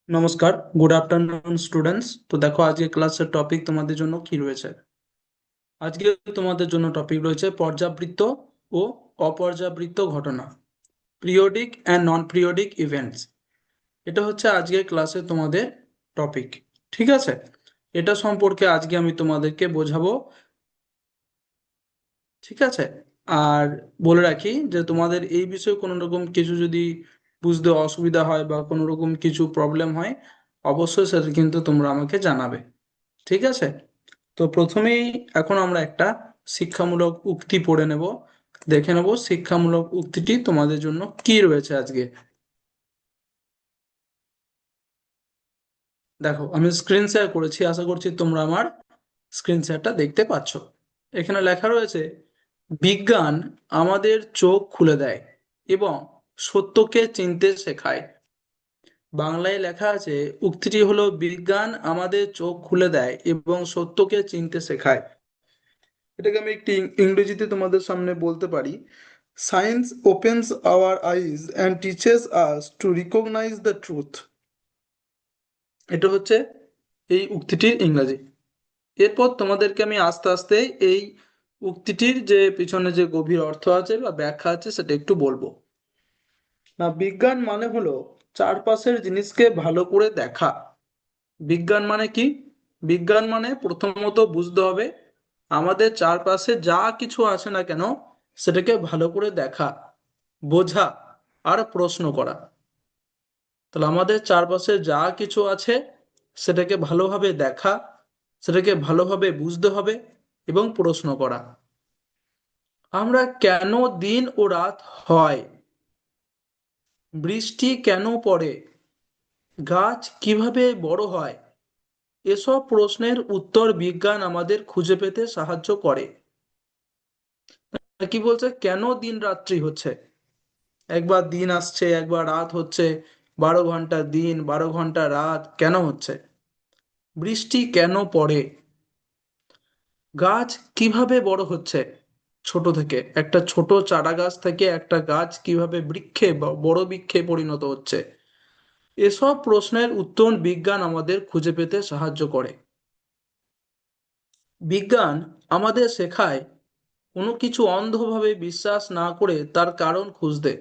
নমস্কার, good afternoon students. তো দেখো আজকে ক্লাসের টপিক তোমাদের জন্য কি রয়েছে। আজকে তোমাদের জন্য টপিক রয়েছে পর্যাবৃত্ত ও অপর্যাবৃত্ত ঘটনা, periodic and non periodic events. এটা হচ্ছে আজকে ক্লাসে তোমাদের টপিক। ঠিক আছে, এটা সম্পর্কে আজকে আমি তোমাদেরকে বোঝাবো। ঠিক আছে, আর বলে রাখি যে তোমাদের এই বিষয়ে কোনো রকম কিছু যদি বুঝতে অসুবিধা হয় বা কোনো রকম কিছু প্রবলেম হয়, অবশ্যই সেটা কিন্তু তোমরা আমাকে জানাবে। ঠিক আছে, তো প্রথমেই এখন আমরা একটা শিক্ষামূলক উক্তি পড়ে নেব। দেখে নেব শিক্ষামূলক উক্তিটি তোমাদের জন্য কি রয়েছে আজকে। দেখো আমি স্ক্রিন শেয়ার করেছি, আশা করছি তোমরা আমার স্ক্রিন শেয়ারটা দেখতে পাচ্ছ। এখানে লেখা রয়েছে, বিজ্ঞান আমাদের চোখ খুলে দেয় এবং সত্যকে চিনতে শেখায়। বাংলায় লেখা আছে, উক্তিটি হলো, বিজ্ঞান আমাদের চোখ খুলে দেয় এবং সত্যকে চিনতে শেখায়। এটাকে আমি একটি ইংরেজিতে তোমাদের সামনে বলতে পারি, science opens our eyes and teaches us to recognise the truth. এটা হচ্ছে এই উক্তিটির ইংরাজি। এরপর তোমাদেরকে আমি আস্তে আস্তে এই উক্তিটির যে পিছনে যে গভীর অর্থ আছে বা ব্যাখ্যা আছে সেটা একটু বলবো। না, বিজ্ঞান মানে হলো চারপাশের জিনিসকে ভালো করে দেখা। বিজ্ঞান মানে কি? বিজ্ঞান মানে প্রথমত বুঝতে হবে আমাদের চারপাশে যা কিছু আছে না কেন সেটাকে ভালো করে দেখা, বোঝা আর প্রশ্ন করা। তাহলে আমাদের চারপাশে যা কিছু আছে সেটাকে ভালোভাবে দেখা, সেটাকে ভালোভাবে বুঝতে হবে এবং প্রশ্ন করা। আমরা কেন দিন ও রাত হয়, বৃষ্টি কেন পড়ে, গাছ কিভাবে বড় হয়, এসব প্রশ্নের উত্তর বিজ্ঞান আমাদের খুঁজে পেতে সাহায্য করে। কি বলছে, কেন দিন রাত্রি হচ্ছে, একবার দিন আসছে একবার রাত হচ্ছে, 12 ঘন্টা দিন 12 ঘন্টা রাত কেন হচ্ছে, বৃষ্টি কেন পড়ে, গাছ কিভাবে বড় হচ্ছে, ছোট থেকে একটা ছোট চারা গাছ থেকে একটা গাছ কিভাবে বৃক্ষে বা বড় বৃক্ষে পরিণত হচ্ছে, এসব প্রশ্নের উত্তর বিজ্ঞান আমাদের খুঁজে পেতে সাহায্য করে। বিজ্ঞান আমাদের শেখায় কোনো কিছু অন্ধভাবে বিশ্বাস না করে তার কারণ খুঁজতে।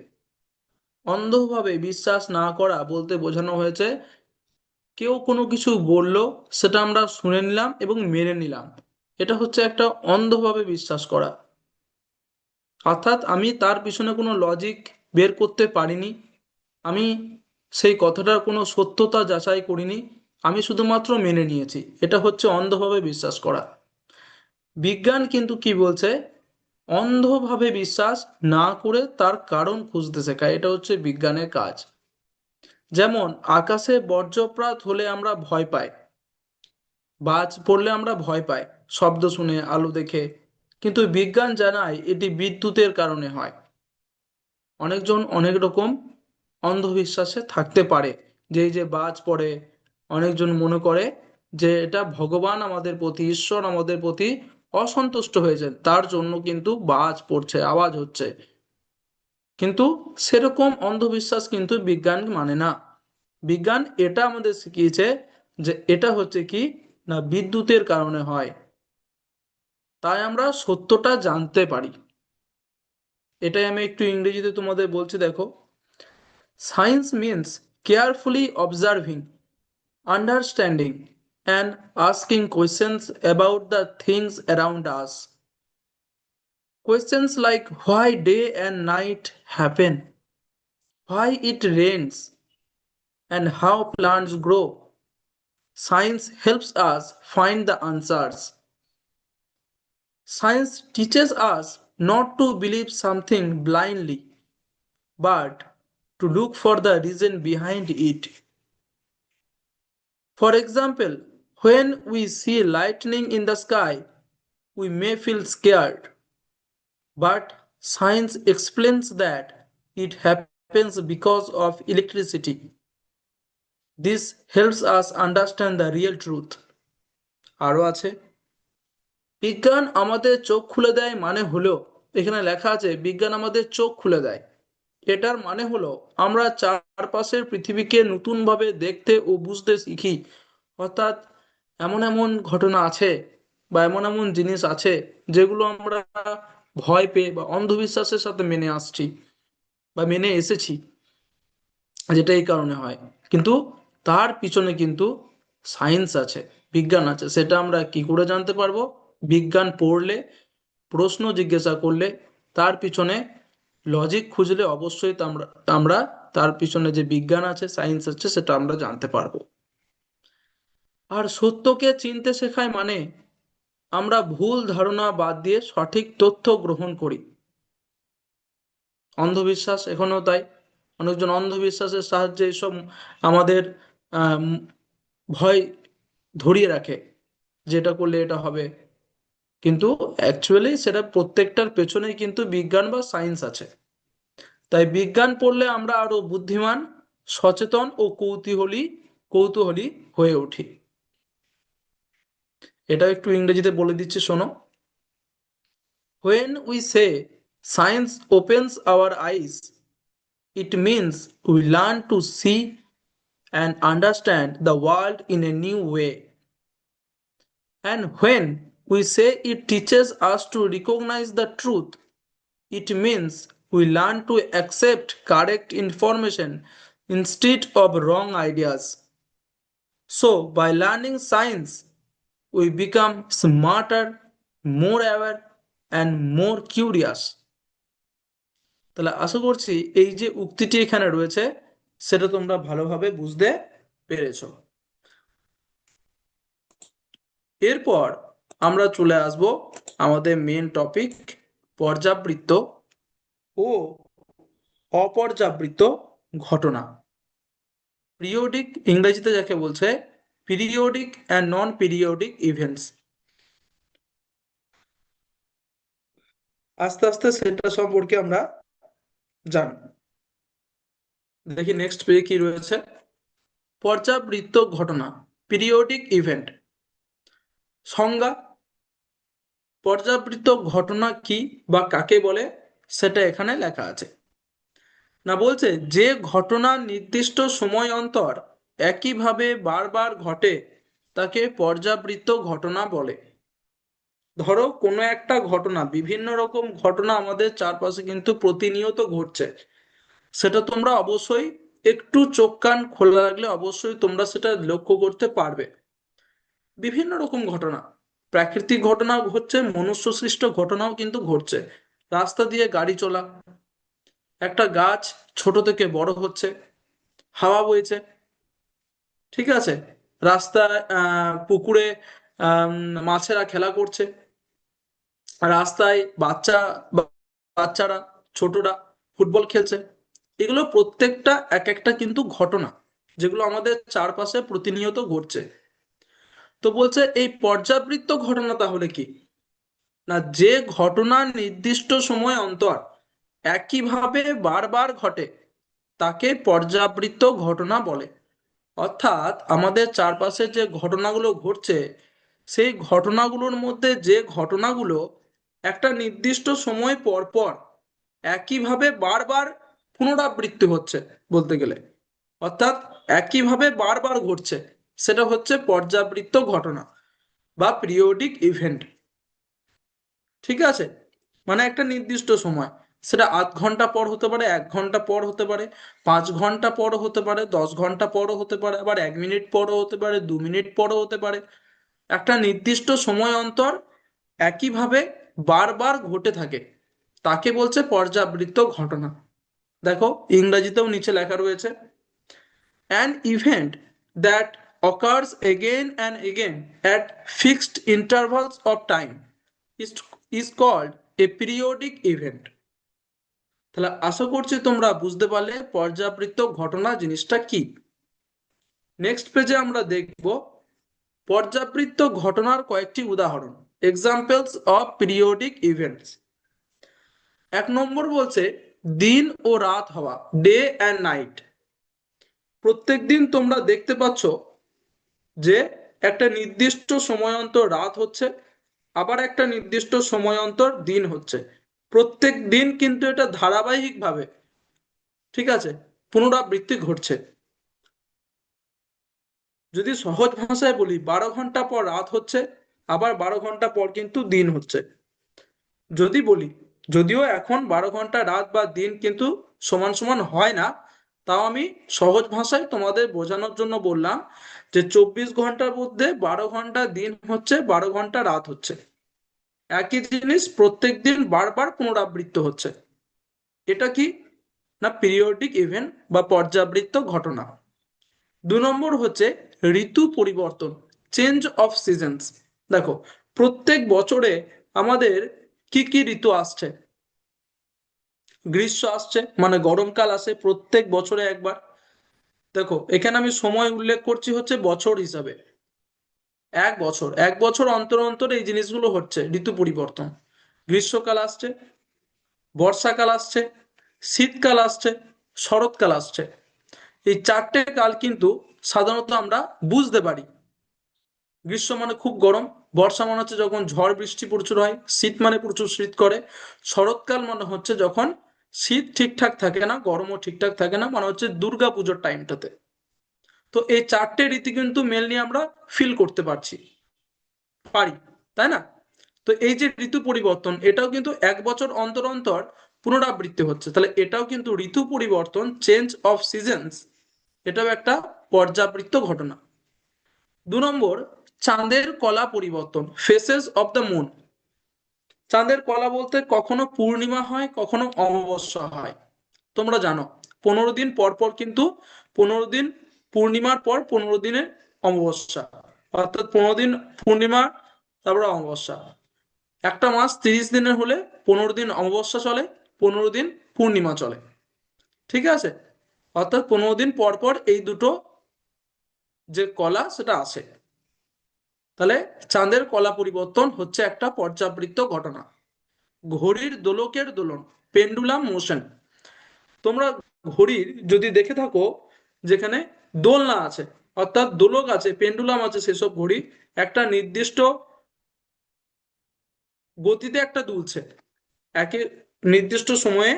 অন্ধভাবে বিশ্বাস না করা বলতে বোঝানো হয়েছে, কেউ কোনো কিছু বলল, সেটা আমরা শুনে নিলাম এবং মেনে নিলাম, এটা হচ্ছে একটা অন্ধভাবে বিশ্বাস করা। অর্থাৎ আমি তার পিছনে কোনো লজিক বের করতে পারিনি, আমি সেই কথাটার কোনো সত্যতা যাচাই করিনি, আমি শুধুমাত্র মেনে নিয়েছি, এটা হচ্ছে অন্ধভাবে বিশ্বাস করা। বিজ্ঞান কিন্তু কি বলছে, অন্ধভাবে বিশ্বাস না করে তার কারণ খুঁজতে শেখায়, এটা হচ্ছে বিজ্ঞানের কাজ। যেমন আকাশে বজ্রপাত হলে আমরা ভয় পাই, বাজ পড়লে আমরা ভয় পাই শব্দ শুনে আলো দেখে, কিন্তু বিজ্ঞান জানায় এটি বিদ্যুতের কারণে হয়। অনেকজন অনেক রকম অন্ধবিশ্বাসে থাকতে পারে, যে এই যে বাজ পড়ে, অনেকজন মনে করে যে এটা ভগবান আমাদের প্রতি, ঈশ্বর আমাদের প্রতি অসন্তুষ্ট হয়েছেন তার জন্য কিন্তু বাজ পড়ছে, আওয়াজ হচ্ছে। কিন্তু সেরকম অন্ধবিশ্বাস কিন্তু বিজ্ঞান মানে না। বিজ্ঞান এটা আমাদের শিখিয়েছে যে এটা হচ্ছে কি, না বিদ্যুতের কারণে হয়, তাই আমরা সত্যটা জানতে পারি। এটাই আমি একটু ইংরেজিতে তোমাদের বলছি, দেখো, science means carefully observing, understanding, and asking questions about the things around us. Questions like why day and night happen, why it rains, and how plants grow. Science helps us find the answers. Science teaches us not to believe something blindly, but to look for the reason behind it. For example, when we see lightning in the sky, we may feel scared, but science explains that it happens because of electricity. This helps us understand the real truth. আরও আছে, বিজ্ঞান আমাদের চোখ খুলে দেয় মানে হলো, এখানে লেখা আছে বিজ্ঞান আমাদের চোখ খুলে দেয়। এটার মানে হলো আমরা চারপাশের পৃথিবীকে নতুনভাবে দেখতে ও বুঝতে শিখি। অর্থাৎ এমন এমন ঘটনা আছে বা এমন এমন জিনিস আছে যেগুলো আমরা ভয় পেয়ে বা অন্ধবিশ্বাসের সাথে মেনে আসছি বা মেনে এসেছি, যেটা এই কারণে হয়। কিন্তু তার পিছনে কিন্তু সায়েন্স আছে, বিজ্ঞান আছে। সেটা আমরা কি করে জানতে পারবো? বিজ্ঞান পড়লে, প্রশ্ন জিজ্ঞাসা করলে, তার পিছনে লজিক খুঁজলে অবশ্যই আমরা আমরা তার পিছনে যে বিজ্ঞান আছে, সায়েন্স আছে, সেটা আমরা জানতে পারবো। আর সত্যকে চিনতে শেখায় মানে আমরা ভুল ধারণা বাদ দিয়ে সঠিক তথ্য গ্রহণ করি। অন্ধবিশ্বাস এখনো তাই, অনেকজন অন্ধবিশ্বাসের সাহায্যে এসব আমাদের আম, ভয় ধরিয়ে রাখে, যেটা করলে এটা হবে। কিন্তু অ্যাকচুয়ালি সেটা প্রত্যেকটার পেছনেই কিন্তু বিজ্ঞান বা সায়েন্স আছে। তাই বিজ্ঞান পড়লে আমরা আরো বুদ্ধিমান, সচেতন ও কৌতূহলী হয়ে উঠি। এটা একটু ইংরেজিতে বলে দিচ্ছি, শোনো। When we say science opens our eyes, it means we learn to see and understand the world in a new way. And when we say it teaches us to recognize the truth, it means we learn to accept correct information instead of wrong ideas. So, by learning science, we become smarter, more aware, and more curious. তাহলে আশা করছি এই যে উক্তিটি এখানে রয়েছে সেটা তোমরা ভালোভাবে বুঝতে পেরেছো। এরপর আমরা চলে আসব আমাদের মেন টপিক, পর্যাবৃত্ত ও অপর্যাবৃত্ত ঘটনা। পিরিয়ডিক ইংরেজিতে যাকে বলছে periodic and non periodic events. আস্তে আস্তে সেটা সম্পর্কে আমরা জানব। দেখি নেক্সট পেজে কি রয়েছে। পর্যাবৃত্ত ঘটনা, পিরিয়ডিক ইভেন্ট। সংজ্ঞা: পর্যাবৃত্ত ঘটনা কি বা কাকে বলে সেটা এখানে লেখা আছে। না, বলছে যে ঘটনা নির্দিষ্ট সময় অন্তর একইভাবে বারবার ঘটে তাকে পর্যাবৃত্ত ঘটনা বলে। ধরো কোনো একটা ঘটনা, বিভিন্ন রকম ঘটনা আমাদের চারপাশে কিন্তু প্রতিনিয়ত ঘটছে, সেটা তোমরা অবশ্যই একটু চোখ কান খোলা রাখলে অবশ্যই তোমরা সেটা লক্ষ্য করতে পারবে। বিভিন্ন রকম ঘটনা, প্রাকৃতিক ঘটনাও ঘটছে, মনুষ্য সৃষ্ট ঘটনাও কিন্তু ঘটছে। রাস্তা দিয়ে গাড়ি চলা, একটা গাছ ছোট থেকে বড় হচ্ছে, হাওয়া বইছে, ঠিক আছে, রাস্তায় পুকুরে মাছেরা খেলা করছে, রাস্তায় বাচ্চারা, ছোটরা ফুটবল খেলছে। এগুলো প্রত্যেকটা এক একটা কিন্তু ঘটনা, যেগুলো আমাদের চারপাশে প্রতিনিয়ত ঘটছে। তো বলছে এই পর্যাবৃত্ত ঘটনা তাহলে কি? না, যে ঘটনা নির্দিষ্ট সময় অন্তর একইভাবে বারবার ঘটে তাকে পর্যাবৃত্ত ঘটনা বলে। অর্থাৎ আমাদের চারপাশে যে ঘটনাগুলো ঘটছে, সেই ঘটনাগুলোর মধ্যে যে ঘটনাগুলো একটা নির্দিষ্ট সময় পর পর একইভাবে বারবার পুনরাবৃত্তি হচ্ছে বলতে গেলে, অর্থাৎ একইভাবে বারবার ঘটছে, সেটা হচ্ছে পর্যাবৃত্ত ঘটনা বা পিরিয়ডিক ইভেন্ট। ঠিক আছে, মানে একটা নির্দিষ্ট সময়, সেটা 8 ঘন্টা পর হতে পারে, 1 ঘন্টা পর হতে পারে, 5 ঘন্টা পর হতে পারে, 10 ঘন্টা পরও হতে পারে, আবার 1 মিনিট পরও হতে পারে, 2 মিনিট পরও হতে পারে। একটা নির্দিষ্ট সময় অন্তর একইভাবে বারবার ঘটে থাকে তাকে বলছে পর্যাবৃত্ত ঘটনা। দেখো ইংরেজিতেও নিচে লেখা রয়েছে, an event that occurs again and again at fixed intervals of time is, is called a periodic event. তাহলে আশা করছি তোমরা বুঝতে পারলে পর্যাবৃত্ত ঘটনা জিনিসটা কি। নেক্সট পেজে আমরা দেখব পর্যাবৃত্ত ঘটনার কয়েকটি উদাহরণ, এক্সাম্পলস অফ পিরিয়ডিক ইভেন্টস। 1 নম্বর বলছে দিন ও রাত হওয়া, ডে অ্যান্ড নাইট। প্রত্যেক দিন তোমরা দেখতে পাচ্ছ যে একটা নির্দিষ্ট সময় অন্তর রাত হচ্ছে, আবার একটা নির্দিষ্ট সময় অন্তর দিন হচ্ছে। প্রত্যেক দিন কিন্তু এটা ধারাবাহিকভাবে ঠিক আছে, পুনরাবৃত্তি ঘটছে। যদি সহজ ভাষায় বলি, 12 ঘন্টা পর রাত হচ্ছে, আবার 12 ঘন্টা পর কিন্তু দিন হচ্ছে। যদি বলি, যদিও এখন 12 ঘন্টা রাত বা দিন কিন্তু সমান সমান হয় না, তাও আমি সহজ ভাষায় তোমাদের বোঝানোর জন্য বললাম যে 24 ঘন্টার মধ্যে 12 ঘন্টা দিন হচ্ছে, 12 ঘন্টা রাত হচ্ছে। একই জিনিস প্রত্যেক দিন বারবার পুনরাবৃত্ত হচ্ছে। এটা কি না পিরিয়ডিক ইভেন্ট বা পর্যাবৃত্ত ঘটনা। 2 নম্বর হচ্ছে ঋতু পরিবর্তন, চেঞ্জ অফ সিজনস। দেখো, প্রত্যেক বছরে আমাদের কি কি ঋতু আসছে? গ্রীষ্ম আসছে, মানে গরমকাল আসে প্রত্যেক বছরে একবার। দেখো, এখানে আমি সময় উল্লেখ করছি হচ্ছে বছর হিসাবে। 1 বছর, 1 বছর অন্তর অন্তর এই জিনিসগুলো হচ্ছে ঋতু পরিবর্তন। গ্রীষ্মকাল আসছে, বর্ষাকাল আসছে, শীতকাল আসছে, শরৎকাল আসছে। এই 4টে কাল কিন্তু সাধারণত আমরা বুঝতে পারি। গ্রীষ্ম মানে খুব গরম, বর্ষা মানে হচ্ছে যখন ঝড় বৃষ্টি প্রচুর হয়, শীত মানে প্রচুর শীত করে, শরৎকাল মানে হচ্ছে যখন শীত ঠিকঠাক থাকে না, গরমও ঠিকঠাক থাকে না, মানে হচ্ছে দুর্গা পুজোর টাইমটাতে। তো এই 4টে ঋতু কিন্তু মেনলি আমরা ফিল করতে পারি, তাই না? তো এই যে ঋতু পরিবর্তন, এটাও কিন্তু 1 বছর অন্তর অন্তর পুনরাবৃত্তি হচ্ছে, তাহলে এটাও কিন্তু ঋতু পরিবর্তন, চেঞ্জ অফ সিজনস, এটাও একটা পর্যাবৃত্ত ঘটনা। 2 নম্বর, চাঁদের কলা পরিবর্তন, ফেসেস অফ দ্য মুন। চাঁদের কলা বলতে কখনো পূর্ণিমা হয়, কখনো অমাবস্যা হয়। তোমরা জানো 15 দিন পর পর কিন্তু, 15 দিন পূর্ণিমার পর 15 দিনের অমাবস্যা, অর্থাৎ 15 দিন পূর্ণিমা, তারপরে অমাবস্যা। একটা মাস 30 দিনের হলে 15 দিন অমাবস্যা চলে, 15 দিন পূর্ণিমা চলে। ঠিক আছে, অর্থাৎ 15 দিন পর পর এই দুটো যে কলা সেটা আসে। তাহলে চাঁদের কলা পরিবর্তন হচ্ছে একটা পর্যাবৃত্ত ঘটনা। ঘড়ির দোলকের দোলন, পেন্ডুলাম মোশন। তোমরা ঘড়ির যদি দেখে থাকো, যেখানে দোলনা আছে, অর্থাৎ দোলক আছে, পেন্ডুলাম আছে, সেসব ঘড়ি একটা নির্দিষ্ট গতিতে একটা দুলছে, একে নির্দিষ্ট সময়ে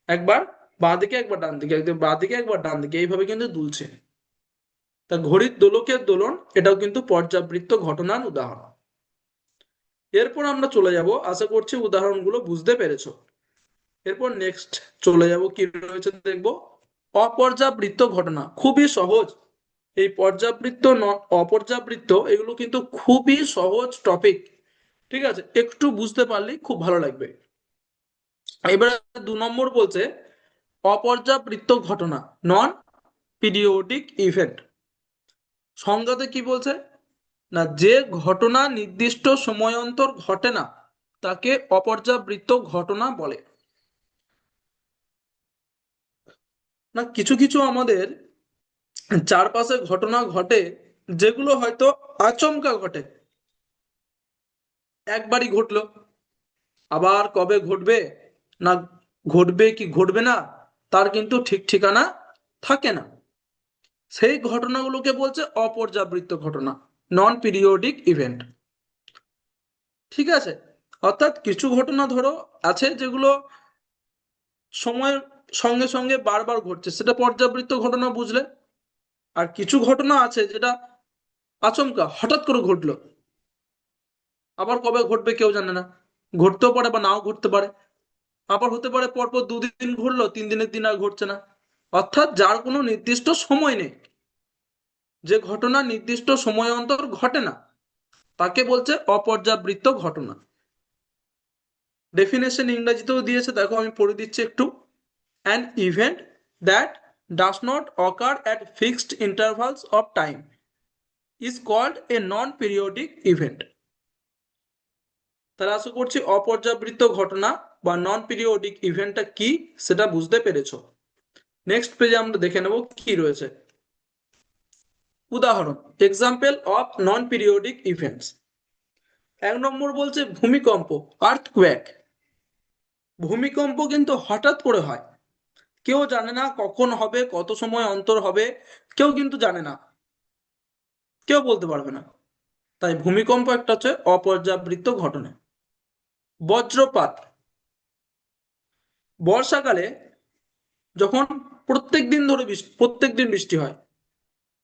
একবার বাঁ দিকে একবার ডান দিকে, একবার বাঁ দিকে একবার ডান দিকে, এইভাবে কিন্তু দুলছে। তা ঘড়ির দোলকের দোলন এটাও কিন্তু পর্যাবৃত্ত ঘটনার উদাহরণ। এরপর আমরা চলে যাব, আশা করছি উদাহরণগুলো বুঝতে পেরেছো। এরপর নেক্সট চলে যাব, কি রয়েছে দেখবো, অপর্যাবৃত্ত ঘটনা। খুবই সহজ এই পর্যাবৃত্ত, অপর্যাবৃত্ত, এগুলো কিন্তু খুবই সহজ টপিক। ঠিক আছে, একটু বুঝতে পারলেই খুব ভালো লাগবে। এবারে 2 নম্বর বলছে অপর্যাবৃত্ত ঘটনা, নন পিরিয়ডিক ইভেন্ট। সংজ্ঞাতে কি বলছে না, যে ঘটনা নির্দিষ্ট সময় অন্তর ঘটে না তাকে অপর্যাবৃত্ত ঘটনা বলে। না কিছু কিছু আমাদের চারপাশে ঘটনা ঘটে, যেগুলো হয়তো আচমকা ঘটে, একবারই ঘটলো, আবার কবে ঘটবে, না ঘটবে কি ঘটবে না, তার কিন্তু ঠিক ঠিকানা থাকে না। সেই ঘটনাগুলোকে বলছে অপর্যাবৃত্ত ঘটনা, নন পিরিয়ডিক ইভেন্ট। ঠিক আছে, অর্থাৎ কিছু ঘটনা ধরো আছে যেগুলো সময়ের সঙ্গে সঙ্গে বারবার ঘটছে, সেটা পর্যাবৃত্ত ঘটনা বুঝলে। আর কিছু ঘটনা আছে যেটা আচমকা হঠাৎ করে ঘটলো, আবার কবে ঘটবে কেউ জানে না, ঘটতেও পারে বা নাও ঘটতে পারে। আবার হতে পারে পরপর 2 দিন ঘটলো, 3 দিনের দিন আর ঘটছে না। অর্থাৎ যার কোনো নির্দিষ্ট সময় নেই, যে ঘটনা নির্দিষ্ট সময় অন্তর ঘটে না, তাকে বলছে অপর্যাবৃত্ত ঘটনা। ডেফিনেশন ইংরেজিতেও দিয়েছে, দেখো আমি পড়ে দিচ্ছি একটু। An event that does not occur at fixed intervals of time is called a non periodic event. তাহলে আশা করছি অপর্যাবৃত্ত ঘটনা বা নন পিরিয়ডিক ইভেন্টটা কি সেটা বুঝতে পেরেছো। নেক্সট পেজে আমরা দেখে নেব কি রয়েছে। উদাহরণ, example of non periodic events. 1 নম্বর বলছে ভূমিকম্প, আর্থকোয়েক। ভূমিকম্প কিন্তু হঠাৎ করে হয়, কেউ জানে না কখন হবে, কত সময় অন্তর হবে, কেউ কিন্তু জানে না, কেউ বলতে পারবে না। তাই ভূমিকম্প একটা হচ্ছে অপর্যাবৃত্ত ঘটনা। বজ্রপাত, বর্ষাকালে যখন প্রত্যেক দিন বৃষ্টি হয়,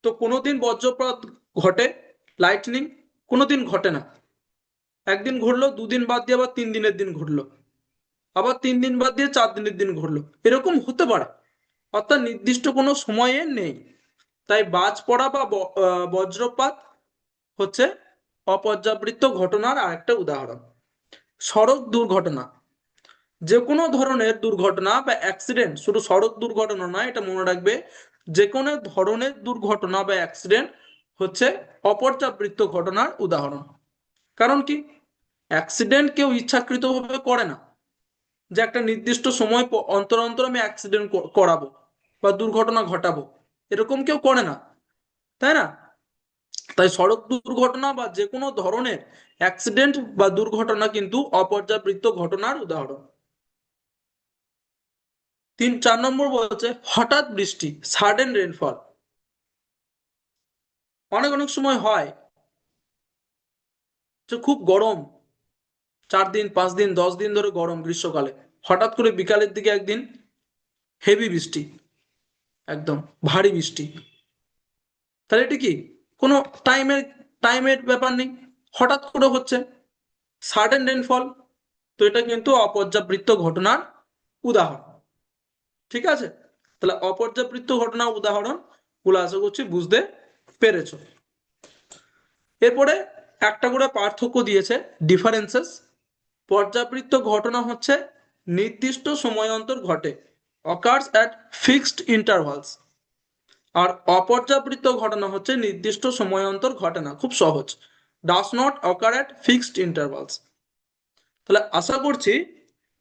তো কোনোদিন বজ্রপাত ঘটে, লাইটনিং কোনোদিন ঘটে না। একদিন ঘটলো, দুদিন বাদ দিয়ে আবার 3 দিনের দিন ঘটলো, আবার 3 দিন বাদ দিয়ে 4 দিনের দিন ঘটলো, এরকম হতে পারে। অর্থাৎ নির্দিষ্ট কোনো সময়ে নেই। তাই বাজ পড়া বা বজ্রপাত হচ্ছে অপর্যাবৃত্ত ঘটনার আরেকটা উদাহরণ। সড়ক দুর্ঘটনা, যে কোনো ধরনের দুর্ঘটনা বা অ্যাক্সিডেন্ট, শুধু সড়ক দুর্ঘটনা নয়, এটা মনে রাখবে, যে কোনো ধরনের দুর্ঘটনা বা অ্যাক্সিডেন্ট হচ্ছে অপর্যাবৃত্ত ঘটনার উদাহরণ। কারণ কি, অ্যাক্সিডেন্ট কেউ ইচ্ছাকৃতভাবে করে না, যে একটা নির্দিষ্ট সময় অন্তর অন্তর আমি অ্যাক্সিডেন্ট করাবো বা দুর্ঘটনা ঘটাবো, এরকম কেউ করে না, তাই না? তাই সড়ক দুর্ঘটনা বা যে কোনো ধরনের অ্যাক্সিডেন্ট বা দুর্ঘটনা কিন্তু অপর্যাবৃত্ত ঘটনার উদাহরণ। 4 নম্বর বলছে হঠাৎ বৃষ্টি, সাডেন রেনফল। অনেক অনেক সময় হয় যে খুব গরম, 4 দিন 5 দিন 10 দিন ধরে গরম গ্রীষ্মকালে, হঠাৎ করে বিকালের দিকে একদিন হেভি বৃষ্টি, একদম ভারী বৃষ্টি। তাহলে এটা কি, কোনো টাইমের টাইমের ব্যাপার নেই, হঠাৎ করে হচ্ছে, সাডেন রেনফল। তো এটা কিন্তু অপর্যাবৃত্ত ঘটনার উদাহরণ। ঠিক আছে, তাহলে অপর্যাবৃত্ত ঘটনার উদাহরণ গুলো আশা করছি বুঝতে পেরেছো। এরপরে একটা করে পার্থক্য দিয়েছে, ডিফারেন্সেস। পর্যাবৃত্ত ঘটনা হচ্ছে নির্দিষ্ট সময় অন্তর ঘটে, অকার্স অ্যাট ফিক্সড ইন্টারভালস। আর অপর্যাবৃত্ত ঘটনা হচ্ছে নির্দিষ্ট সময় অন্তর ঘটে না, খুব সহজ, does not occur at fixed intervals. তাহলে আশা করছি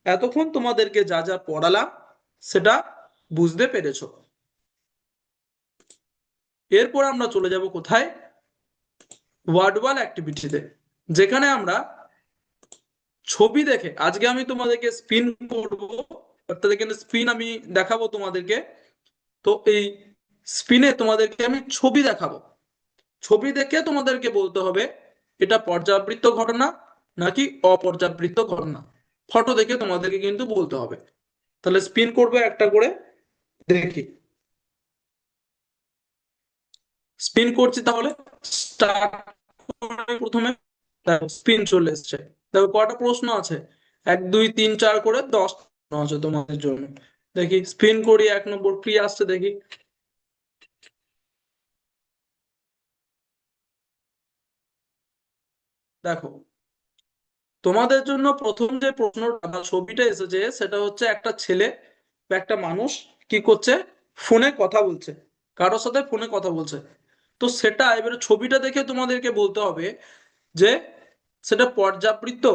এতক্ষণ তোমাদেরকে যা যা পড়ালাম সেটা বুঝতে পেরেছো। এরপর আমরা চলে যাব কোথায়, ওয়ার্ড ওয়াল অ্যাক্টিভিটিতে, যেখানে আমরা ছবি দেখে, আজকে আমি তোমাদেরকে স্পিন করব, অর্থাৎ এখানে স্পিন আমি দেখাবো তোমাদেরকে। তো এই স্পিনে তোমাদেরকে আমি ছবি দেখাবো, ছবি দেখে তোমাদেরকে বলতে হবে এটা পর্যাবৃত্ত ঘটনা নাকি অপর্যাবৃত্ত ঘটনা, ফটো দেখে তোমাদেরকে কিন্তু বলতে হবে। তাহলে স্পিন করবে একটা করে, দেখি, স্পিন করছি তাহলে, স্টার্ট। প্রথমে দেখো স্পিন চলে এসছে, দেখো কটা প্রশ্ন আছে, 1 2 3 4 করে 10 প্রশ্ন আছে তোমাদের জন্য। দেখি স্পিন করি, 1 নম্বর কি আসছে দেখি। দেখো তোমাদের জন্য প্রথম যে প্রশ্নটা বা ছবিটা এসেছে সেটা হচ্ছে একটা ছেলে বা একটা মানুষ কি করছে, ফোনে কথা বলছে, কারোর সাথে ফোনে কথা বলছে। তো সেটা এবারে ছবিটা দেখে তোমাদেরকে বলতে হবে যে সেটা পর্যাবৃত্ত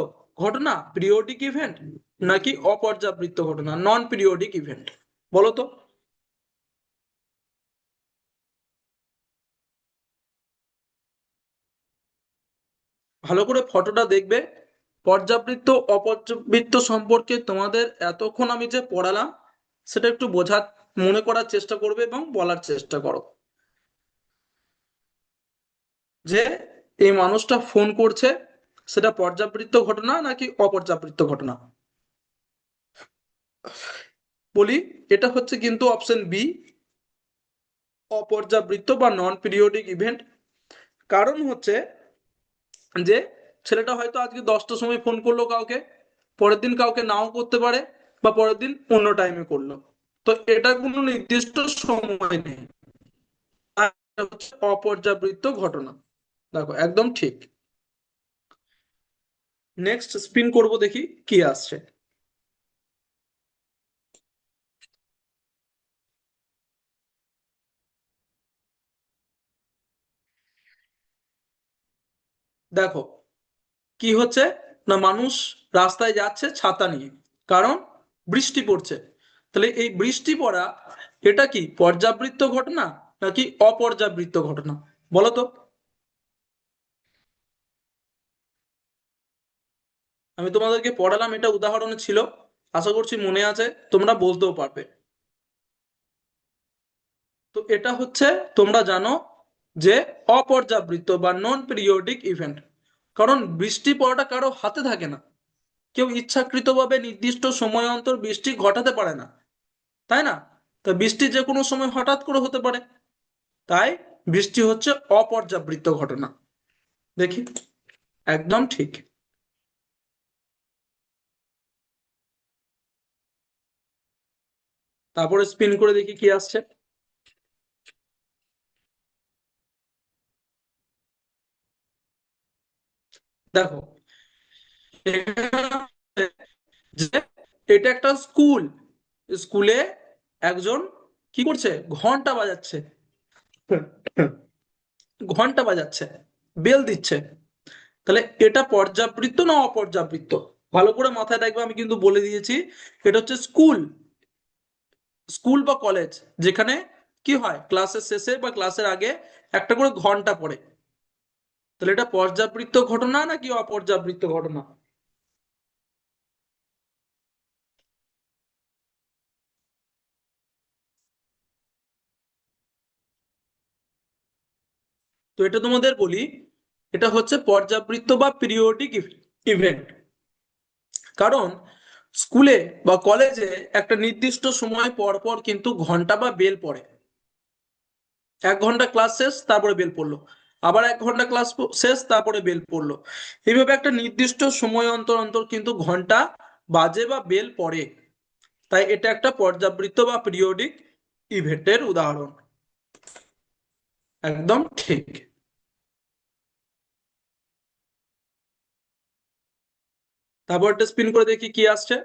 ঘটনা, পিরিয়ডিক ইভেন্ট, নাকি অপর্যাবৃত্ত ঘটনা, নন পিরিয়ডিক ইভেন্ট, বলো তো। ভালো করে ফটোটা দেখবে। পর্যাবৃত্ত অপর্যাবৃত্ত সম্পর্কে তোমাদের এতক্ষণ আমি যে পড়ালাম সেটা একটু বোঝার, মনে করার চেষ্টা করবে এবং বলার চেষ্টা করো যে এই মানুষটা ফোন করছে, সেটা পর্যাবৃত্ত ঘটনা নাকি অপর্যাবৃত্ত ঘটনা। বলি, এটা হচ্ছে কিন্তু অপশন বি, অপর্যাবৃত্ত বা নন পিরিয়ডিক ইভেন্ট। কারণ হচ্ছে যে ছেলেটা হয়তো আজকে 10টার সময় ফোন করলো কাউকে, পরের দিন কাউকে নাও করতে পারে, বা পরের দিন অন্য টাইমে করলো। তো এটা কোনো নির্দিষ্ট সময় নেই, এটা হচ্ছে অপর্যাবৃত্ত ঘটনা। দেখো একদম ঠিক। নেক্সট স্পিন করব, দেখি কি আসছে। দেখো কি হচ্ছে না, মানুষ রাস্তায় যাচ্ছে ছাতা নিয়ে, কারণ বৃষ্টি পড়ছে। তাহলে এই বৃষ্টি পড়া এটা কি পর্যাবৃত্ত ঘটনা নাকি অপর্যাবৃত্ত ঘটনা, বলো তো। আমি তোমাদেরকে পড়ালাম, এটা উদাহরণে ছিল, আশা করছি মনে আছে, তোমরা বলতেও পারবে। তো এটা হচ্ছে, তোমরা জানো যে অপর্যাবৃত্ত বা নন পিরিয়ডিক ইভেন্ট। কারণ বৃষ্টি পড়াটা কারো হাতে থাকে না, কেউ ইচ্ছাকৃতভাবে নির্দিষ্ট সময় অন্তর বৃষ্টি ঘটাতে পারে না, তাই না? তা বৃষ্টি যে কোনো সময় হঠাৎ করে হতে পারে, তাই বৃষ্টি হচ্ছে অপর্যাবৃত্ত ঘটনা। দেখি, একদম ঠিক। তারপরে স্পিন করে দেখি কি আসছে। দেখো, এখানে যে এটা একটা স্কুল, স্কুলে একজন কি করছে, ঘন্টা বাজাচ্ছে, ঘন্টা বাজাচ্ছে, বেল দিচ্ছে। তাহলে এটা পর্যাবৃত্ত না অপর্যাবৃত্ত? ভালো করে মাথায় রাখবে, আমি কিন্তু বলে দিয়েছি এটা হচ্ছে স্কুল, স্কুল বা কলেজ, যেখানে কি হয় ক্লাসের শেষে বা ক্লাসের আগে একটা করে ঘন্টা পড়ে। তাহলে এটা পর্যাবৃত্ত ঘটনা নাকি অপর্যাবৃত্ত ঘটনা? তো এটা তোমাদের বলি, এটা হচ্ছে পর্যাবৃত্ত বা পিরিয়ডিক ইভেন্ট। কারণ স্কুলে বা কলেজে একটা নির্দিষ্ট সময় পর পর কিন্তু ঘন্টা বা বেল পড়ে। 1 ঘন্টা ক্লাস শেষ, তারপরে বেল পড়লো, আবার 1 ঘন্টা ক্লাস শেষ, তারপরে বেল পড়লো। এইভাবে একটা নির্দিষ্ট সময় অন্তর অন্তর কিন্তু ঘন্টা বাজে বা বেল পড়ে। তাই এটা একটা পর্যাবৃত্ত বা পিরিয়ডিক ইভেন্টের উদাহরণ। একদম ঠিক। তারপর একটা স্পিন করে দেখি কি আসছে।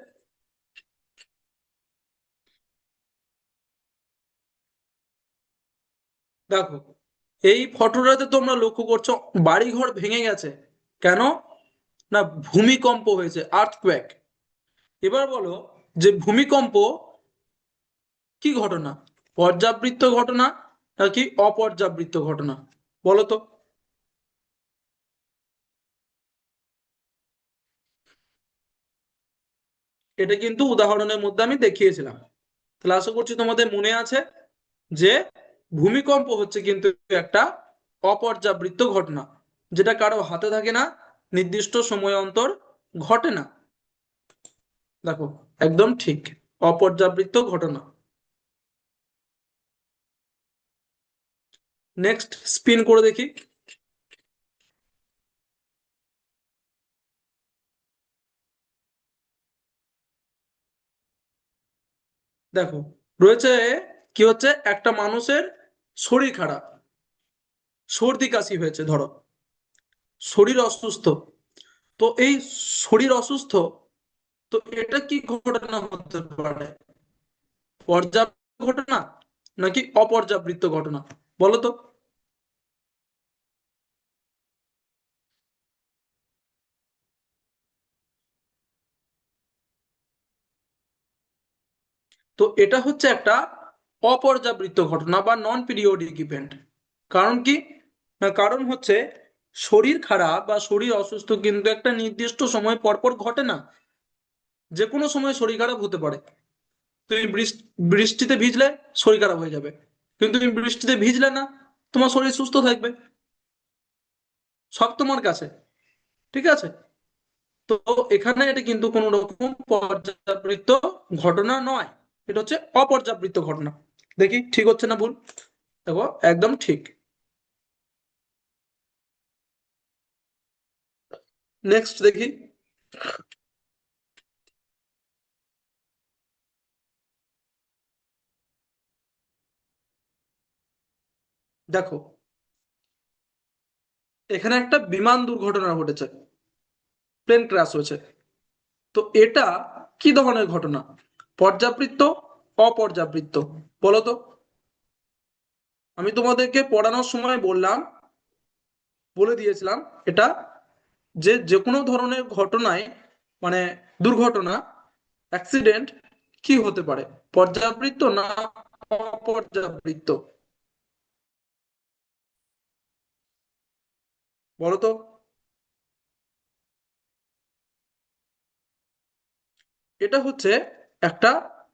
দেখো, এই ফটোটাতে তোমরা লক্ষ্য করছো বাড়ি ঘর ভেঙে গেছে। কেন? না, ভূমিকম্প হয়েছে, আর্থকোয়েক। এবার বলো যে ভূমিকম্প কি ঘটনা, পর্যাবৃত্ত ঘটনা নাকি অপর্যাবৃত্ত ঘটনা? বলো তো। এটা কিন্তু উদাহরণের মধ্যে আমি দেখিয়েছিলাম। তাহলে আশা করছি তোমাদের মনে আছে যে ভূমিকম্প হচ্ছে কিন্তু একটা অপর্যাবৃত্ত ঘটনা, যেটা কারো হাতে থাকে না, নির্দিষ্ট সময় অন্তর ঘটে না। দেখো, একদম ঠিক, অপর্যাবৃত্ত ঘটনা। নেক্সট স্পিন করে দেখি। দেখো, রয়েছে কি হচ্ছে, একটা মানুষের শরীর খারাপ, সর্দি কাশি হয়েছে ধরো, শরীর অসুস্থ। তো এই শরীর অসুস্থ, তো এটা কি ঘটনা হতে পারে, পর্যাপ্ত ঘটনা নাকি অপর্যাবৃত্ত ঘটনা? বলো তো। তো এটা হচ্ছে একটা অপর্যাবৃত্ত ঘটনা বা নন পিরিয়ডিক ইভেন্ট। কারণ কি? না, কারণ হচ্ছে শরীর খারাপ বা শরীর অসুস্থ কিন্তু একটা নির্দিষ্ট সময় পর পর ঘটে না, যে কোনো সময় শরীর খারাপ হতে পারে। তুমি বৃষ্টিতে ভিজলে শরীর খারাপ হয়ে যাবে, কিন্তু তুমি বৃষ্টিতে ভিজলে না, তোমার শরীর সুস্থ থাকবে, সব তোমার কাছে। ঠিক আছে? তো এখানে এটা কিন্তু কোনো রকম পর্যাবৃত্ত ঘটনা নয়, এটা হচ্ছে অপর্যাবৃত্ত ঘটনা। দেখি ঠিক হচ্ছে না ভুল। দেখো, একদম ঠিক। নেক্সট দেখি। দেখো, এখানে একটা বিমান দুর্ঘটনা ঘটেছে, প্লেন ক্র্যাশ হয়েছে। তো এটা কি ধরনের ঘটনা, পর্যাবৃত্ত অপর্যাবৃত্ত? বলো তো। আমি তোমাদেরকে পড়ানোর সময় বলে দিয়েছিলাম এটা, যে যে কোনো ধরনের ঘটনায়, মানে দুর্ঘটনা, অ্যাক্সিডেন্ট কি হতে পারে, পর্যাবৃত্ত না অপর্যাবৃত্ত? বলো তো। এটা হচ্ছে একটা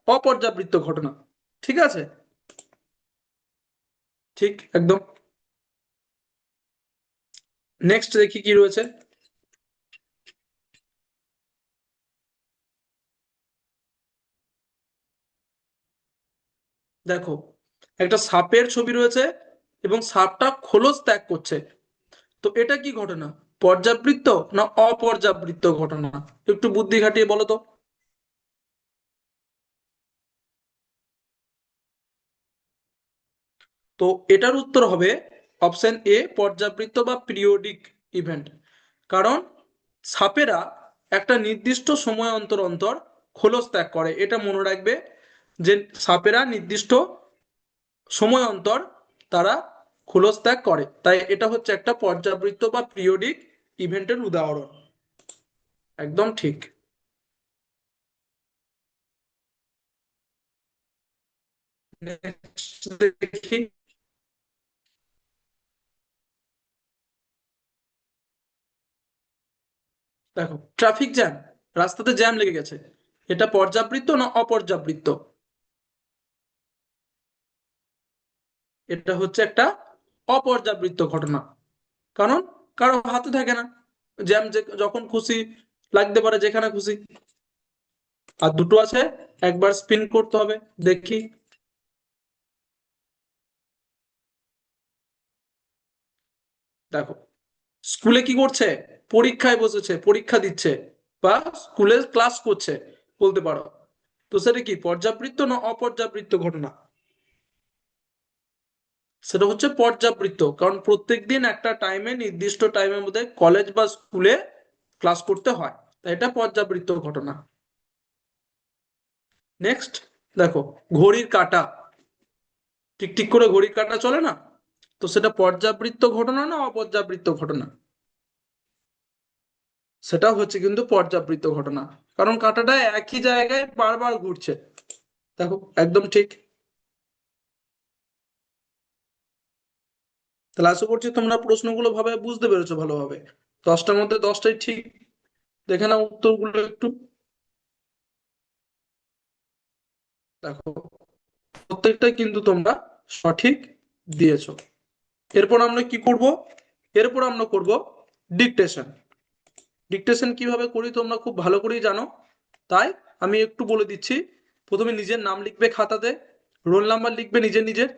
অপর্যাবৃত্ত ঘটনা। ঠিক আছে? ঠিক, একদম। নেক্সট দেখি কি রয়েছে। দেখো, একটা সাপের ছবি রয়েছে এবং সাপটা খোলস ত্যাগ করছে। তো এটা কি ঘটনা? পর্যাবৃত্ত না অপর্যাবৃত্ত ঘটনা? একটু বুদ্ধি খাটিয়ে বলো তো। তো এটার উত্তর হবে অপশন এ, পর্যাবৃত্ত বা পিরিয়ডিক ইভেন্ট। কারণ সাপেরা একটা নির্দিষ্ট সময় অন্তর অন্তর খোলস ত্যাগ করে, এটা মনে রাখবে যে সাপেরা নির্দিষ্ট সময় অন্তর তারা খোলস ত্যাগ করে, তাই এটা হচ্ছে একটা পর্যাবৃত্ত বা পিরিয়ডিক ইভেন্টের উদাহরণ। একদম ঠিক। Next দেখি। দেখো, ট্রাফিক জ্যাম, রাস্তাতে জ্যাম লেগে গেছে, এটা পর্যাবৃত্ত না অপর্যাবৃত্ত? এটা হচ্ছে একটা অপর্যাবৃত্ত ঘটনা। কারণ কারো হাতে থাকে না, জ্যাম যে যখন খুশি লাগতে পারে, যেখানে খুশি। আর দুটো আছে, একবার স্পিন করতে হবে। দেখি। দেখো, স্কুলে কি করছে? পরীক্ষায় বসেছে, পরীক্ষা দিচ্ছে, বা স্কুলে ক্লাস করছে বলতে পারো। তো সেটা কি পর্যাবৃত্ত না অপর্যাবৃত্ত ঘটনা? সেটা হচ্ছে পর্যাবৃত্ত, কারণ প্রত্যেকদিন একটা টাইমে, নির্দিষ্ট টাইমের মধ্যে কলেজ বা স্কুলে ক্লাস করতে হয়, তাই এটা পর্যাবৃত্ত ঘটনা। নেক্সট। দেখো, ঘড়ির কাঁটা, টিক টিক করে ঘড়ির কাঁটা চলে না? তো সেটা পর্যাবৃত্ত ঘটনা না অপর্যাবৃত্ত ঘটনা? সেটা হচ্ছে কিন্তু পর্যাবৃত্ত ঘটনা, কারণ কাঁটাটা একই জায়গায় বারবার ঘুরছে। দেখো, একদম ঠিক। তাহলে আশা করছি তোমরা প্রশ্নগুলো ভাবে বুঝতে পেরেছো ভালোভাবে। 10টার মধ্যে 10টাই ঠিক। দেখে নাও উত্তরগুলো একটু। দেখো, প্রত্যেকটাই কিন্তু তোমরা সঠিক দিয়েছো। এরপর আমরা কি করব? এরপর আমরা করব ডিকটেশন। ডিকটেশন কিভাবে করি তোমরা খুব ভালো করেই জানো, তাই আমি একটু বলে দিচ্ছি। প্রথমে নিজের নাম লিখবে খাতাতে, রোল নাম্বার লিখবে নিজের নিজের,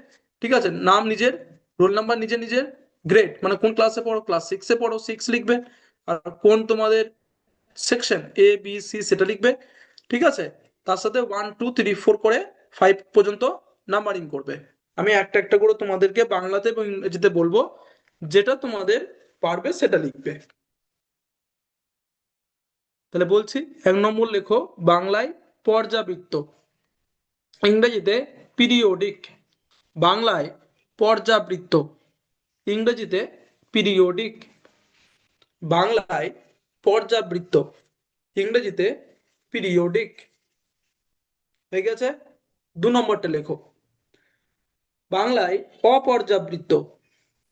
ঠিক আছে? নাম নিজের, রোল নাম্বার নিজের নিজের, গ্রেড মানে কোন ক্লাসে পড়ো, ক্লাস সিক্সে পড়ো, সিক্স লিখবে। আর কোন তোমাদের সেকশন এ বি সি সেটা লিখবে, ঠিক আছে? তার সাথে 1 2 3 4 করে 5 পর্যন্ত নাম্বারিং করবে। আমি একটা একটা করে তোমাদেরকে বাংলাতে এবং ইংরেজিতে বলবো, যেটা তোমাদের পারবে সেটা লিখবে। তাহলে বলছি, 1 নম্বর লেখো বাংলায় পর্যাবৃত্ত, ইংরেজিতে পিরিয়ডিক। বাংলায় পর্যাবৃত্ত, ইংরেজিতে পিরিয়ডিক। বাংলায় পর্যাবৃত্ত, ইংরেজিতে পিরিয়ডিক। হয়ে গেছে। 2 নম্বরটা লেখো বাংলায় অপর্যাবৃত্ত,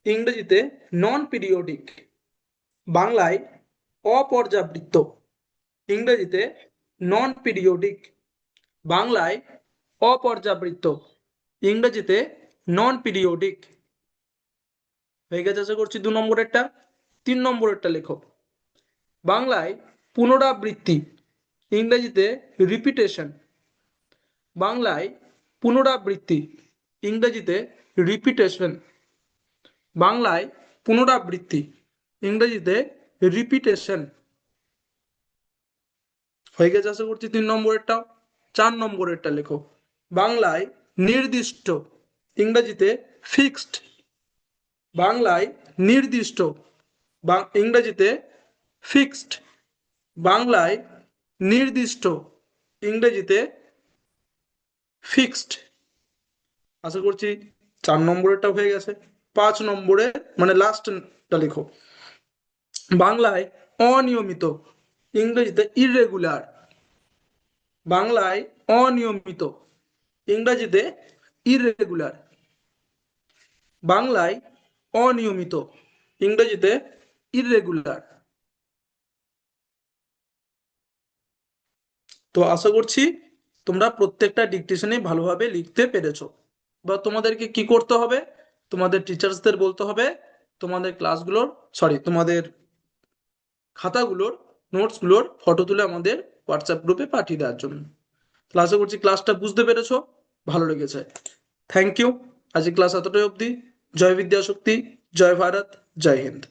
ইংরেজিতে নন পিরিয়ডিক। বাংলায় অপর্যাবৃত্ত, ইংরেজিতে নন পিরিয়ডিক। বাংলায় অপর্যাবৃত্ত, ইংরেজিতে নন পিরিয়ডিক। হয়ে গেছে আশা করছি 2 নম্বরেরটা। 3 নম্বরেরটা লেখো বাংলায় পুনরাবৃত্তি, ইংরেজিতে রিপিটেশন। বাংলায় পুনরাবৃত্তি, ইংরেজিতে রিপিটেশন। বাংলায় পুনরাবৃত্তি, ইংরেজিতে রিপিটেশন। হয়ে গেছে আশা করছি 3 নম্বরেরটা। 4 নম্বরেরটা লেখো বাংলায় নির্দিষ্ট, ইংরেজিতে ফিক্সড। বাংলায় নির্দিষ্ট, ইংরেজিতে ফিক্সড। বাংলায় নির্দিষ্ট, ইংরেজিতে ফিক্সড। আশা করছি 4 নম্বরেরটা হয়ে গেছে। 5 নম্বরে মানে লাস্টটা লেখো বাংলায় অনিয়মিত, ইংরেজিতে ইররেগুলার। বাংলায় অনিয়মিত, ইংরেজিতে ইররেগুলার। বাংলায় অনিয়মিত, ইংরেজিতে ইররেগুলার। তো আশা করছি তোমরা প্রত্যেকটা ডিকটেশনে ভালোভাবে লিখতে পেরেছো। বা তোমাদেরকে কি করতে হবে? তোমাদের টিচার্সদের বলতে হবে তোমাদের ক্লাসগুলোর, সরি, তোমাদের খাতাগুলোর, নোটসগুলোর ফটো তুলে আমাদের হোয়াটসঅ্যাপ গ্রুপে পাঠিয়ে দেওয়ার জন্য। তো আশা করছি ক্লাসটা বুঝতে পেরেছো, ভালো লেগেছে। Thank you. আজকে ক্লাস এতটাই অবধি। জয় বিদ্যাশক্তি, জয় ভারত, জয় হিন্দ।